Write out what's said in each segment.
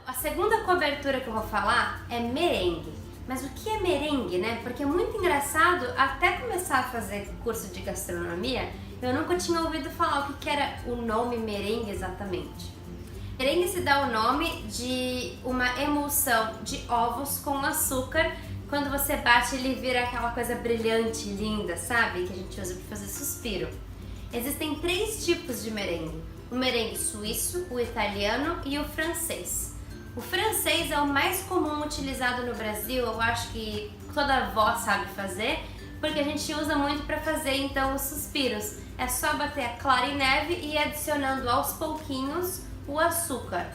A segunda cobertura que eu vou falar é merengue. Mas o que é merengue, né? Porque é muito engraçado, até começar a fazer curso de gastronomia, eu nunca tinha ouvido falar o que era o nome merengue exatamente. Merengue se dá o nome de uma emulsão de ovos com açúcar. Quando você bate, ele vira aquela coisa brilhante, linda, sabe? Que a gente usa para fazer suspiro. Existem 3 tipos de merengue. O merengue suíço, o italiano e o francês. O francês é o mais comum utilizado no Brasil, eu acho que toda avó sabe fazer, porque a gente usa muito para fazer então os suspiros. É só bater a clara em neve e ir adicionando aos pouquinhos o açúcar.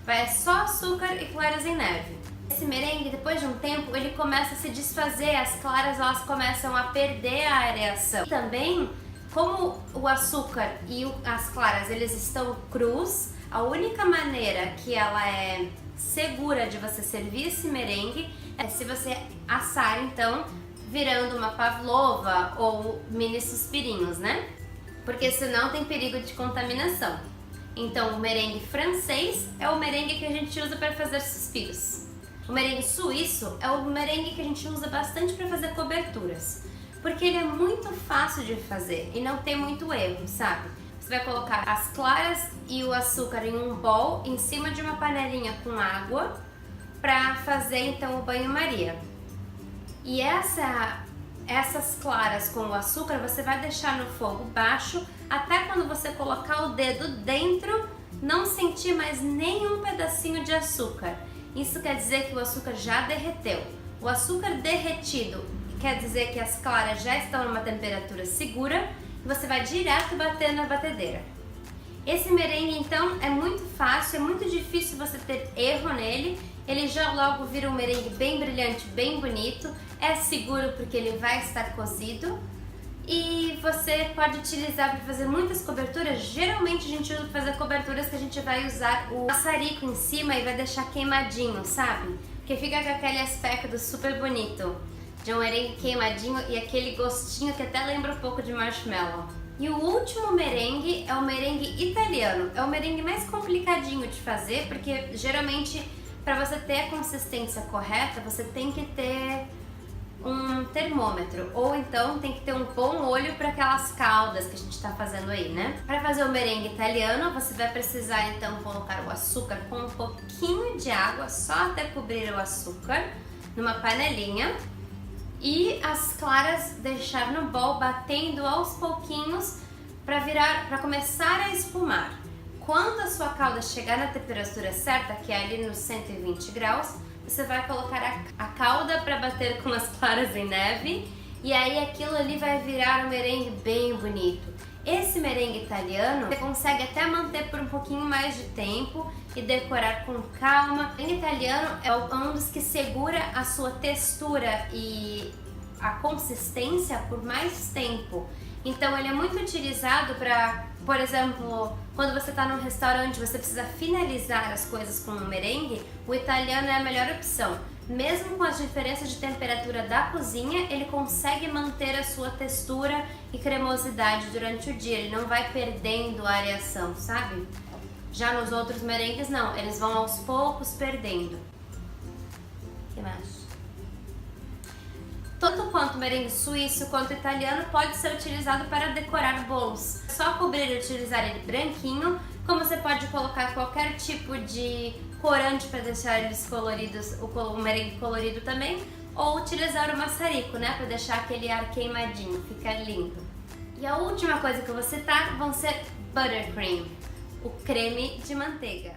Vai só açúcar e claras em neve. Esse merengue, depois de um tempo, ele começa a se desfazer, as claras elas começam a perder a areação. E também, como o açúcar e as claras eles estão crus, a única maneira que ela é segura de você servir esse merengue é se você assar, então, virando uma pavlova ou mini suspirinhos, né? Porque senão tem perigo de contaminação. Então, o merengue francês é o merengue que a gente usa para fazer suspiros. O merengue suíço é o merengue que a gente usa bastante para fazer coberturas, porque ele é muito fácil de fazer e não tem muito erro, sabe? Você vai colocar as claras e o açúcar em um bowl em cima de uma panelinha com água para fazer então o banho-maria. E essas claras com o açúcar você vai deixar no fogo baixo até quando você colocar o dedo dentro não sentir mais nenhum pedacinho de açúcar. Isso quer dizer que o açúcar já derreteu. O açúcar derretido quer dizer que as claras já estão numa temperatura segura. Você vai direto bater na batedeira. Esse merengue então é muito fácil, é muito difícil você ter erro nele. Ele já logo vira um merengue bem brilhante, bem bonito. É seguro porque ele vai estar cozido. E você pode utilizar para fazer muitas coberturas. Geralmente a gente usa para fazer coberturas que a gente vai usar o maçarico em cima e vai deixar queimadinho, sabe? Porque fica com aquele aspecto super bonito de um merengue queimadinho e aquele gostinho que até lembra um pouco de marshmallow. E o último merengue é o merengue italiano. É o merengue mais complicadinho de fazer, porque geralmente para você ter a consistência correta, você tem que ter um termômetro, ou então tem que ter um bom olho para aquelas caldas que a gente está fazendo aí, né? Para fazer o merengue italiano, você vai precisar então colocar o açúcar com um pouquinho de água, só até cobrir o açúcar, numa panelinha. E as claras deixar no bowl batendo aos pouquinhos para começar a espumar. Quando a sua calda chegar na temperatura certa, que é ali nos 120 graus, você vai colocar a calda para bater com as claras em neve e aí aquilo ali vai virar um merengue bem bonito. Esse merengue italiano você consegue até manter por um pouquinho mais de tempo e decorar com calma. O merengue italiano é um dos que segura a sua textura e a consistência por mais tempo. Então ele é muito utilizado para, por exemplo, quando você está num restaurante você precisa finalizar as coisas com um merengue, o italiano é a melhor opção. Mesmo com as diferenças de temperatura da cozinha, ele consegue manter a sua textura e cremosidade durante o dia, ele não vai perdendo a areação, sabe? Já nos outros merengues não, eles vão aos poucos perdendo. O que mais? Tanto quanto o merengue suíço quanto o italiano pode ser utilizado para decorar bolos. É só cobrir e utilizar ele branquinho, como você pode colocar qualquer tipo de corante para deixar eles coloridos, o merengue colorido também, ou utilizar o maçarico, né, para deixar aquele ar queimadinho, fica lindo. E a última coisa que eu vou citar vão ser buttercream, o creme de manteiga.